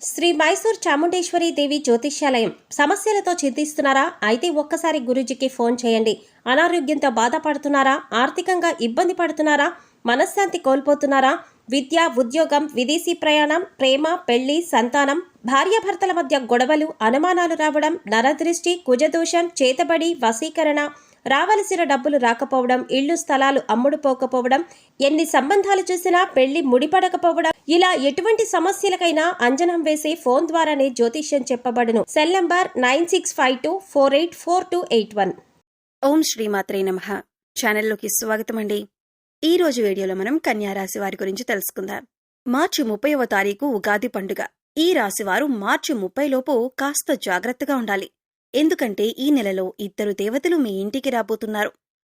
శ్రీ మైసూర్ చాముండేశ్వరి దేవి జ్యోతిష్యాలయం. సమస్యలతో చింతిస్తున్నారా? అయితే ఒక్కసారి గురూజీకి ఫోన్ చేయండి. అనారోగ్యంతో బాధపడుతున్నారా? ఆర్థికంగా ఇబ్బంది పడుతున్నారా? మనశ్శాంతి కోల్పోతున్నారా? విద్య, ఉద్యోగం, విదేశీ ప్రయాణం, ప్రేమ, పెళ్లి, సంతానం, భార్యాభర్తల మధ్య గొడవలు, అనుమానాలు రావడం, నరదృష్టి, కుజదోషం, చేతబడి, వశీకరణ, రావలసిన డబ్బులు రాకపోవడం, ఇళ్లు స్థలాలు అమ్ముడుపోకపోవడం, ఎన్ని సంబంధాలు చూసినా పెళ్లి ముడిపడకపోవడం, ఇలా ఎటువంటి సమస్యలకైనా అంజనం వేసి ఫోన్ ద్వారానే జ్యోతిష్యం చెప్పబడును. Cell number 9652484281. ఓం శ్రీమాత్రే నమః. ఛానల్లోకి స్వాగతం అండి. ఈ రోజు వీడియోలో మనం కన్యా రాశి వారి గురించి తెలుసుకుందాం. మార్చి 30వ తారీఖు ఉగాది పండుగ. ఈ రాశివారు మార్చి 30 లోపు కాస్త జాగ్రత్తగా ఉండాలి. ఎందుకంటే ఈ నెలలో 2 దేవతలు మీ ఇంటికి రాబోతున్నారు.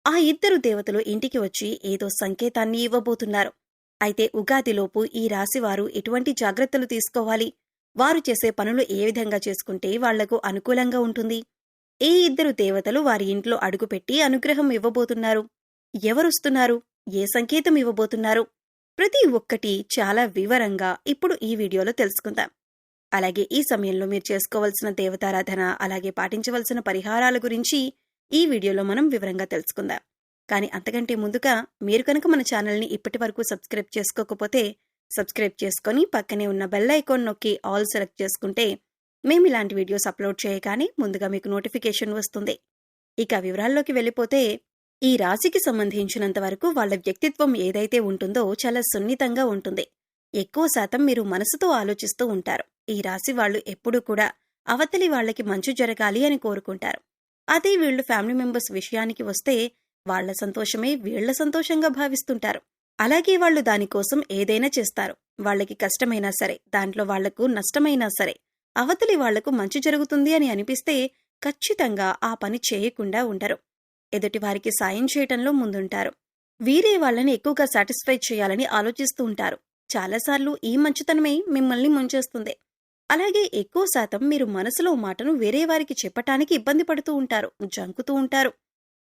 ఆ 2 దేవతలు ఇంటికి వచ్చి ఏదో సంకేతాన్ని ఇవ్వబోతున్నారు. అయితే ఉగాదిలోపు ఈ రాశివారు ఎటువంటి జాగ్రత్తలు తీసుకోవాలి? వారు చేసే పనులు ఏ విధంగా చేసుకుంటే వాళ్లకు అనుకూలంగా ఉంటుంది? ఏ 2 దేవతలు వారి ఇంట్లో అడుగుపెట్టి అనుగ్రహం ఇవ్వబోతున్నారు? ఎవరొస్తున్నారు? ఏ సంకేతం ఇవ్వబోతున్నారు? ప్రతి ఒక్కటి చాలా వివరంగా ఇప్పుడు ఈ వీడియోలో తెలుసుకుందాం. అలాగే ఈ సమయంలో మీరు చేసుకోవాల్సిన దేవతారాధన, అలాగే పాటించవలసిన పరిహారాల గురించి ఈ వీడియోలో మనం వివరంగా తెలుసుకుందాం. కానీ అంతకంటే ముందుగా మీరు కనుక మన ఛానల్ని ఇప్పటి వరకు సబ్స్క్రైబ్ చేసుకోకపోతే సబ్స్క్రైబ్ చేసుకుని పక్కనే ఉన్న బెల్ ఐకాన్ నొక్కి ఆల్ సెలెక్ట్ చేసుకుంటే మేము ఇలాంటి వీడియోస్ అప్లోడ్ చేయగానే ముందుగా మీకు నోటిఫికేషన్ వస్తుంది. ఇక వివరాల్లోకి వెళ్ళిపోతే, ఈ రాశికి సంబంధించినంత వరకు వాళ్ల వ్యక్తిత్వం ఏదైతే ఉంటుందో చాలా సున్నితంగా ఉంటుంది. ఎక్కువ శాతం మీరు మనసుతో ఆలోచిస్తూ ఉంటారు. ఈ రాశి వాళ్లు ఎప్పుడూ కూడా అవతలి వాళ్లకి మంచు జరగాలి అని కోరుకుంటారు. అదే వీళ్లు ఫ్యామిలీ మెంబర్స్ విషయానికి వస్తే వాళ్ల సంతోషమే వీళ్ల సంతోషంగా భావిస్తుంటారు. అలాగే వాళ్లు దానికోసం ఏదైనా చేస్తారు. వాళ్లకి కష్టమైనా సరే, దాంట్లో వాళ్లకు నష్టమైనా సరే, అవతలి వాళ్లకు మంచి జరుగుతుంది అని అనిపిస్తే ఖచ్చితంగా ఆ పని చేయకుండా ఉండరు. ఎదుటివారికి సాయం చేయటంలో ముందుంటారు. వీరే వాళ్లని ఎక్కువగా సాటిస్ఫై చేయాలని ఆలోచిస్తూ ఉంటారు. చాలాసార్లు ఈ మంచితనమే మిమ్మల్ని ముంచేస్తుంది. అలాగే ఎక్కువ శాతం మీరు మనసులో మాటను వేరే వారికి చెప్పటానికి ఇబ్బంది పడుతూ ఉంటారు, జంకుతూ ఉంటారు.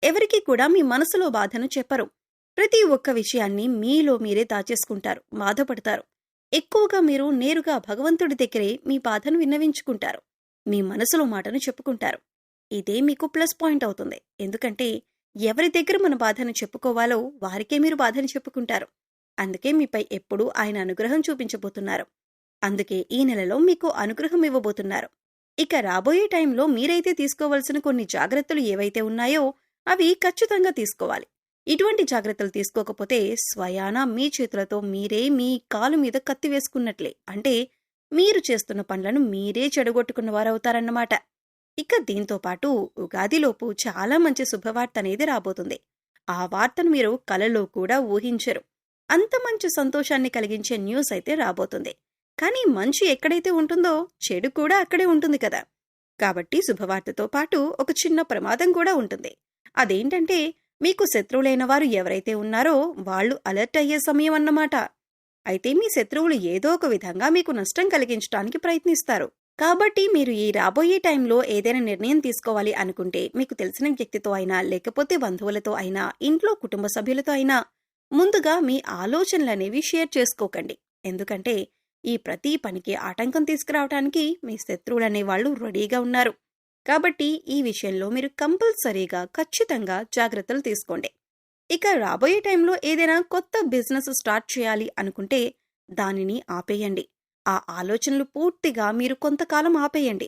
ఎవరికీ కూడా మీ మనసులో బాధను చెప్పరు. ప్రతి ఒక్క విషయాన్ని మీలో మీరే దాచేసుకుంటారు, బాధపడతారు. ఎక్కువగా మీరు నేరుగా భగవంతుడి దగ్గరే మీ బాధను విన్నవించుకుంటారు. మీ మనసులో మాటను చెప్పుకుంటారు. ఇదే మీకు ప్లస్ పాయింట్ అవుతుంది. ఎందుకంటే ఎవరి దగ్గర మన బాధను చెప్పుకోవాలో వారికే మీరు బాధను చెప్పుకుంటారు. అందుకే మీపై ఎప్పుడూ ఆయన అనుగ్రహం చూపించబోతున్నారు. అందుకే ఈ నెలలో మీకు అనుగ్రహం ఇవ్వబోతున్నారు. ఇక రాబోయే టైంలో మీరైతే తీసుకోవాల్సిన కొన్ని జాగ్రత్తలు ఏవైతే ఉన్నాయో అవి ఖచ్చితంగా తీసుకోవాలి. ఇటువంటి జాగ్రత్తలు తీసుకోకపోతే స్వయానా మీ చేతులతో మీరే మీ కాలు మీద కత్తి వేసుకున్నట్లే. అంటే మీరు చేస్తున్న పనులను మీరే చెడగొట్టుకున్న వారవుతారన్నమాట. ఇక దీంతో పాటు ఉగాదిలోపు చాలా మంచి శుభవార్త అనేది రాబోతుంది. ఆ వార్తను మీరు కలలో కూడా ఊహించరు. అంత మంచి సంతోషాన్ని కలిగించే న్యూస్ అయితే రాబోతుంది. కానీ మంచి ఎక్కడైతే ఉంటుందో చెడు కూడా అక్కడే ఉంటుంది కదా. కాబట్టి శుభవార్తతో పాటు ఒక చిన్న ప్రమాదం కూడా ఉంటుంది. అదేంటంటే మీకు శత్రువులైన వారు ఎవరైతే ఉన్నారో వాళ్లు అలర్ట్ అయ్యే సమయం అన్నమాట. అయితే మీ శత్రువులు ఏదో ఒక విధంగా మీకు నష్టం కలిగించడానికి ప్రయత్నిస్తారు. కాబట్టి మీరు ఈ రాబోయే టైంలో ఏదైనా నిర్ణయం తీసుకోవాలి అనుకుంటే మీకు తెలిసిన వ్యక్తితో అయినా, లేకపోతే బంధువులతో అయినా, ఇంట్లో కుటుంబ సభ్యులతో అయినా ముందుగా మీ ఆలోచనలనేవి షేర్ చేసుకోకండి. ఎందుకంటే ఈ ప్రతి పనికి ఆటంకం తీసుకురావడానికి మీ శత్రువులనే వాళ్ళు రెడీగా ఉన్నారు. కాబట్టి ఈ విషయంలో మీరు కంపల్సరీగా ఖచ్చితంగా జాగ్రత్తలు తీసుకోండి. ఇక రాబోయే టైంలో ఏదైనా కొత్త బిజినెస్ స్టార్ట్ చేయాలి అనుకుంటే దానిని ఆపేయండి. ఆ ఆలోచనలు పూర్తిగా మీరు కొంతకాలం ఆపేయండి.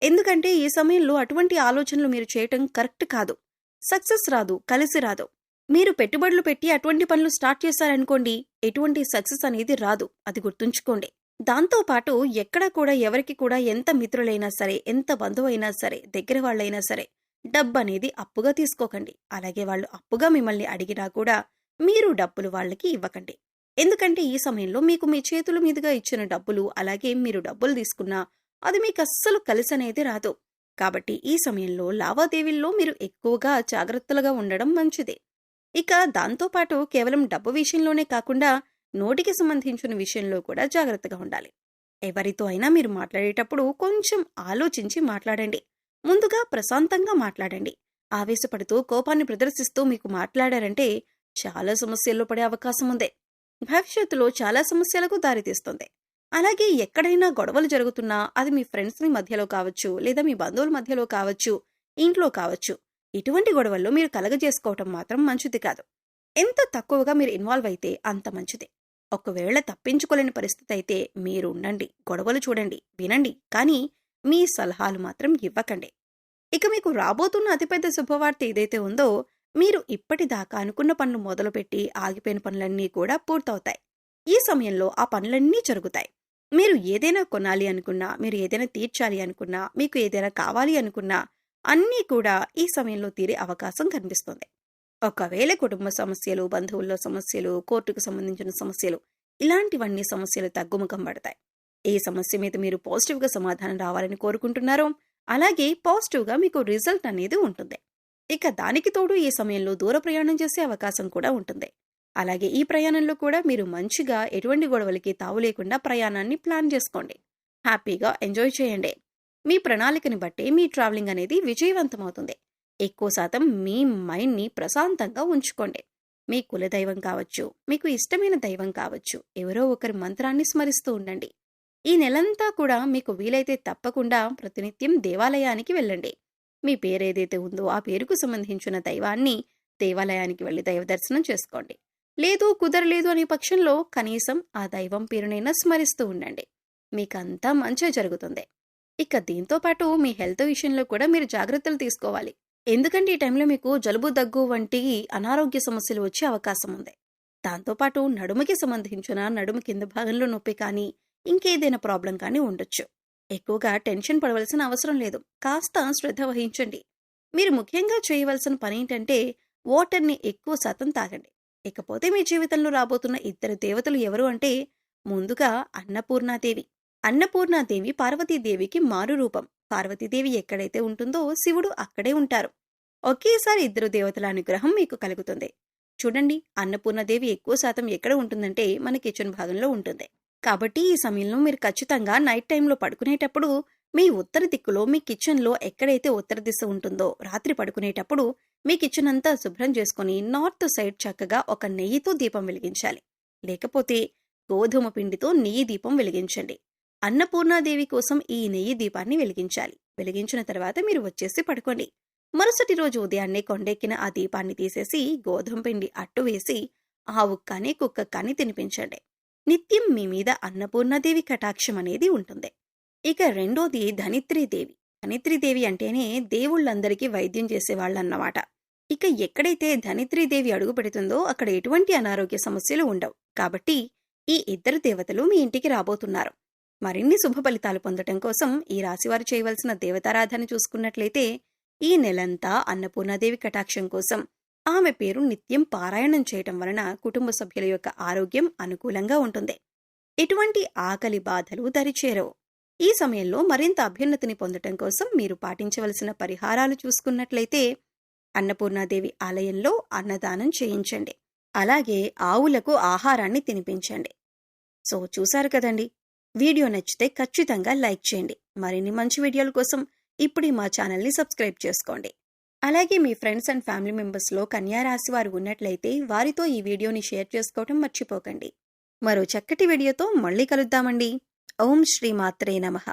ఎందుకంటే ఈ సమయంలో అటువంటి ఆలోచనలు మీరు చేయటం కరెక్ట్ కాదు. సక్సెస్ రాదు, కలిసి రాదు. మీరు పెట్టుబడులు పెట్టి అటువంటి పనులు స్టార్ట్ చేశారనుకోండి, ఎటువంటి సక్సెస్ అనేది రాదు. అది గుర్తుంచుకోండి. దాంతోపాటు ఎక్కడా కూడా ఎవరికి కూడా ఎంత మిత్రులైనా సరే, ఎంత బంధువైనా సరే, దగ్గర వాళ్ళైనా సరే డబ్బనేది అప్పుగా తీసుకోకండి. అలాగే వాళ్ళు అప్పుగా మిమ్మల్ని అడిగినా కూడా మీరు డబ్బులు వాళ్ళకి ఇవ్వకండి. ఎందుకంటే ఈ సమయంలో మీకు మీ చేతుల మీదుగా ఇచ్చిన డబ్బులు, అలాగే మీరు డబ్బులు తీసుకున్నా అది మీకు అస్సలు కలిసనేది రాదు. కాబట్టి ఈ సమయంలో లావాదేవీల్లో మీరు ఎక్కువగా జాగ్రత్తలుగా ఉండడం మంచిది. ఇక దాంతోపాటు కేవలం డబ్బు విషయంలోనే కాకుండా నోటికి సంబంధించిన విషయంలో కూడా జాగ్రత్తగా ఉండాలి. ఎవరితో అయినా మీరు మాట్లాడేటప్పుడు కొంచెం ఆలోచించి మాట్లాడండి. ముందుగా ప్రశాంతంగా మాట్లాడండి. ఆవేశపడుతూ కోపాన్ని ప్రదర్శిస్తూ మీకు మాట్లాడారంటే చాలా సమస్యల్లో పడే అవకాశం ఉంది. భవిష్యత్తులో చాలా సమస్యలకు దారితీస్తుంది. అలాగే ఎక్కడైనా గొడవలు జరుగుతున్నా అది మీ ఫ్రెండ్స్‌ని మధ్యలో కావచ్చు, లేదా మీ బంధువుల మధ్యలో కావచ్చు, ఇంట్లో కావచ్చు. ఇటువంటి గొడవల్లో మీరు కలగజేసుకోవటం మాత్రం మంచిది కాదు. ఎంత తక్కువగా మీరు ఇన్వాల్వ్ అయితే అంత మంచిది. ఒకవేళ తప్పించుకోలేని పరిస్థితి అయితే మీరు ఉండండి, గొడవలు చూడండి, వినండి, కానీ మీ సలహాలు మాత్రం ఇవ్వకండి. ఇక మీకు రాబోతున్న అతిపెద్ద శుభవార్త ఏదైతే ఉందో, మీరు ఇప్పటిదాకా అనుకున్న పనులు మొదలుపెట్టి ఆగిపోయిన పనులన్నీ కూడా పూర్తవుతాయి. ఈ సమయంలో ఆ పనులన్నీ జరుగుతాయి. మీరు ఏదైనా కొనాలి అనుకున్నా, మీరు ఏదైనా తీర్చాలి అనుకున్నా, మీకు ఏదైనా కావాలి అనుకున్నా అన్నీ కూడా ఈ సమయంలో తీరే అవకాశం కనిపిస్తుంది. ఒకవేళ కుటుంబ సమస్యలు, బంధువుల్లో సమస్యలు, కోర్టుకు సంబంధించిన సమస్యలు, ఇలాంటివన్నీ సమస్యలు తగ్గుముఖం పడతాయి. ఏ సమస్య మీద మీరు పాజిటివ్గా సమాధానం రావాలని కోరుకుంటున్నారో అలాగే పాజిటివ్గా మీకు రిజల్ట్ అనేది ఉంటుంది. ఇక దానికి తోడు ఈ సమయంలో దూర ప్రయాణం చేసే అవకాశం కూడా ఉంటుంది. అలాగే ఈ ప్రయాణంలో కూడా మీరు మంచిగా ఎటువంటి గొడవలకి తావు లేకుండా ప్రయాణాన్ని ప్లాన్ చేసుకోండి. హ్యాపీగా ఎంజాయ్ చేయండి. మీ ప్రణాళికని బట్టి మీ ట్రావెలింగ్ అనేది విజయవంతమవుతుంది. ఎక్కువ శాతం మీ మైండ్ని ప్రశాంతంగా ఉంచుకోండి. మీ కులదైవం కావచ్చు, మీకు ఇష్టమైన దైవం కావచ్చు, ఎవరో ఒకరి మంత్రాన్ని స్మరిస్తూ ఉండండి. ఈ నెలంతా కూడా మీకు వీలైతే తప్పకుండా ప్రతినిత్యం దేవాలయానికి వెళ్ళండి. మీ పేరేదైతే ఉందో ఆ పేరుకు సంబంధించిన దైవాన్ని దేవాలయానికి వెళ్ళి దైవ దర్శనం చేసుకోండి. లేదు కుదరలేదు అనే పక్షంలో కనీసం ఆ దైవం పేరునైనా స్మరిస్తూ ఉండండి. మీకంతా మంచే జరుగుతుంది. ఇక దీంతో పాటు మీ హెల్త్ విషయంలో కూడా మీరు జాగ్రత్తలు తీసుకోవాలి. ఎందుకంటే ఈ టైంలో మీకు జలుబు, దగ్గు వంటి అనారోగ్య సమస్యలు వచ్చే అవకాశం ఉంది. దాంతోపాటు నడుముకి సంబంధించిన నడుము కింద భాగంలో నొప్పి కానీ ఇంకేదైనా ప్రాబ్లం కానీ ఉండొచ్చు. ఎక్కువగా టెన్షన్ పడవలసిన అవసరం లేదు. కాస్త శ్రద్ధ వహించండి. మీరు ముఖ్యంగా చేయవలసిన పని ఏంటంటే వాటర్ని ఎక్కువ శాతం తాగండి. ఇకపోతే మీ జీవితంలో రాబోతున్న ఇద్దరు దేవతలు ఎవరు అంటే, ముందుగా అన్నపూర్ణాదేవి. అన్నపూర్ణాదేవి పార్వతీదేవికి మారు రూపం. పార్వతీదేవి ఎక్కడైతే ఉంటుందో శివుడు అక్కడే ఉంటారు. ఒకేసారి ఇద్దరు దేవతల అనుగ్రహం మీకు కలుగుతుంది. చూడండి, అన్నపూర్ణాదేవి ఎక్కువ శాతం ఎక్కడ ఉంటుందంటే మన కిచెన్ భాగంలో ఉంటుంది. కాబట్టి ఈ సమయంలో మీరు ఖచ్చితంగా నైట్ టైంలో పడుకునేటప్పుడు మీ ఉత్తర దిక్కులో మీ కిచెన్లో ఎక్కడైతే ఉత్తర దిశ ఉంటుందో రాత్రి పడుకునేటప్పుడు మీ కిచెన్ అంతా శుభ్రం చేసుకుని నార్త్ సైడ్ చక్కగా ఒక నెయ్యితో దీపం వెలిగించాలి. లేకపోతే గోధుమ పిండితో నెయ్యి దీపం వెలిగించండి. అన్నపూర్ణాదేవి కోసం ఈ నెయ్యి దీపాన్ని వెలిగించాలి. వెలిగించిన తర్వాత మీరు వచ్చేసి పడుకోండి. మరుసటి రోజు ఉదయాన్నే కొండెక్కిన ఆ దీపాన్ని తీసేసి గోధుమ పిండి అట్టు వేసి ఆవుకు కానీ కుక్కకు కానీ తినిపించండి. నిత్యం మీ మీద అన్నపూర్ణాదేవి కటాక్షం అనేది ఉంటుంది. ఇక రెండోది ధనిత్రీదేవి. ధనిత్రీదేవి అంటేనే దేవుళ్ళందరికీ వైద్యం చేసేవాళ్ళన్నమాట. ఇక ఎక్కడైతే ధనిత్రీదేవి అడుగు పెడుతుందో అక్కడ ఎటువంటి అనారోగ్య సమస్యలు ఉండవు. కాబట్టి ఈ ఇద్దరు దేవతలు మీ ఇంటికి రాబోతున్నారు. మరిన్ని శుభ ఫలితాలు పొందటం కోసం ఈ రాశివారు చేయవలసిన దేవతారాధన చూసుకున్నట్లయితే ఈ నెలంతా అన్నపూర్ణాదేవి కటాక్షం కోసం ఆమె పేరు నిత్యం పారాయణం చేయటం వలన కుటుంబ సభ్యుల యొక్క ఆరోగ్యం అనుకూలంగా ఉంటుంది. ఎటువంటి ఆకలి బాధలు దరిచేరవు. ఈ సమయంలో మరింత అభ్యున్నతిని పొందటం కోసం మీరు పాటించవలసిన పరిహారాలు చూసుకున్నట్లయితే అన్నపూర్ణాదేవి ఆలయంలో అన్నదానం చేయించండి. అలాగే ఆవులకు ఆహారాన్ని తినిపించండి. సో చూశారు కదండి, వీడియో నచ్చితే ఖచ్చితంగా లైక్ చేయండి. మరిన్ని మంచి వీడియోల కోసం ఇప్పుడే మా ఛానల్ని సబ్స్క్రైబ్ చేసుకోండి. అలాగే మీ ఫ్రెండ్స్ అండ్ ఫ్యామిలీ మెంబర్స్లో కన్యా రాశి వారు ఉన్నట్లయితే వారితో ఈ వీడియోని షేర్ చేసుకోవటం మర్చిపోకండి. మరో చక్కటి వీడియోతో మళ్ళీ కలుద్దామండి. ఓం శ్రీ మాత్రే నమః.